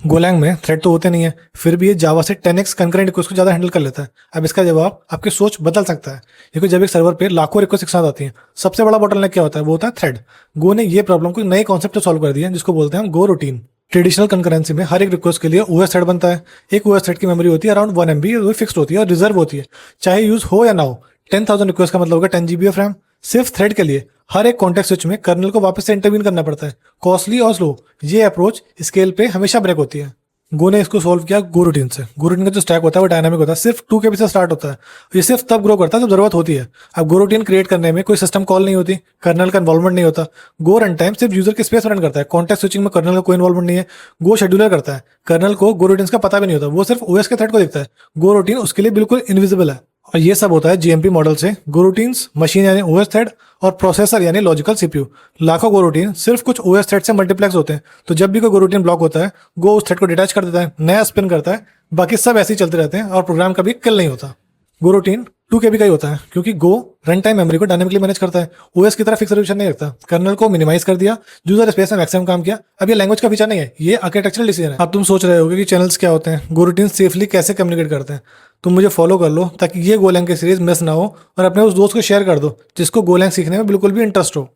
Golang में thread तो होते नहीं है, फिर भी ये जावा से 10x कंकरेंट रिक्वेस्ट को ज़्यादा हैंडल कर लेता है। अब इसका जवाब आपकी सोच बदल सकता है, क्योंकि जब एक सर्वर पे लाखों रिक्वेस्ट एक साथ आती हैं, सबसे बड़ा बॉटलनेक क्या होता है? वो होता है थ्रेड। गो ने ये प्रॉब्लम को नए कॉन्सेप्ट से सॉल्व कर दिया, जिसको बोलते हैं हम गो रूटीन। ट्रेडिशनल कंकरेंसी में हर एक रिक्वेस्ट के लिए ओएस थ्रेड बनता है। एक ओएस थ्रेड की मेमोरी होती है अराउंड 1 MB, वो फिक्स्ड होती है और रिजर्व होती है, चाहे यूज हो या ना हो। 10,000 रिक्वेस्ट का मतलब होगा 10 GB ऑफ रैम। सिर्फ थ्रेड के लिए हर एक कॉन्टेक्स्ट स्विच में कर्नल को वापस से इंटरवीन करना पड़ता है, कॉस्टली और स्लो। ये अप्रोच स्केल पे हमेशा ब्रेक होती है। गो ने इसको सॉल्व किया गो रूटीन से। गो रूटीन का जो स्टैक होता है वो डायनामिक होता है, सिर्फ 2 KB से स्टार्ट होता है। ये सिर्फ तब ग्रो करता है जब जरूरत होती है। अब गो रूटीन क्रिएट करने में कोई सिस्टम कॉल नहीं होती, कर्नल का इन्वॉल्वमेंट नहीं होता। गो रन टाइम सिर्फ यूजर के स्पेस में रन करता है, कॉन्टेक्स्ट स्विचिंग में कर्नल का कोई इन्वॉल्वमेंट नहीं है। गो शेड्यूलर करता है, कर्नल को गो रूटीन का पता भी नहीं होता, वो सिर्फ ओएस के थ्रेड को देखता है। गो रूटीन उसके लिए बिल्कुल इनविजिबल है। और ये सब होता है जीएमपी मॉडल से। गो रूटीन्स मशीन यानी ओएस थ्रेड और प्रोसेसर यानी लॉजिकल सीपीयू। लाखों गो रूटीन सिर्फ कुछ ओएस थ्रेड से मल्टीप्लेक्स होते हैं, तो जब भी कोई गो रूटीन ब्लॉक होता है, गो उस थ्रेड को डिटैच कर देता है, नया स्पिन करता है। बाकी सब ऐसे ही चलते रहते हैं और प्रोग्राम कभी किल नहीं होता। गो रूटीन 2 KB का ही होता है, क्योंकि गो रन टाइम मेमोरी को डायनेमिकली मैनेज करता है। ओएस की तरह फिक्स रेजोल्यूशन नहीं रखता। कर्नल को मिनिमाइज कर दिया, यूजर स्पेस में मैक्सिमम काम किया। अब ये लैंग्वेज का फीचर नहीं है, ये आर्किटेक्चरल डिसीजन है। अब तुम सोच रहे होगे कि चैनल्स क्या होते हैं, गो रूटीन सेफली कैसे कम्युनिकेट करते हैं। तुम मुझे फॉलो कर लो ताकि ये गोलैंग की सीरीज मिस ना हो, और अपने उस दोस्त को शेयर कर दो जिसको गोलैंग सीखने में बिल्कुल भी इंटरेस्ट हो।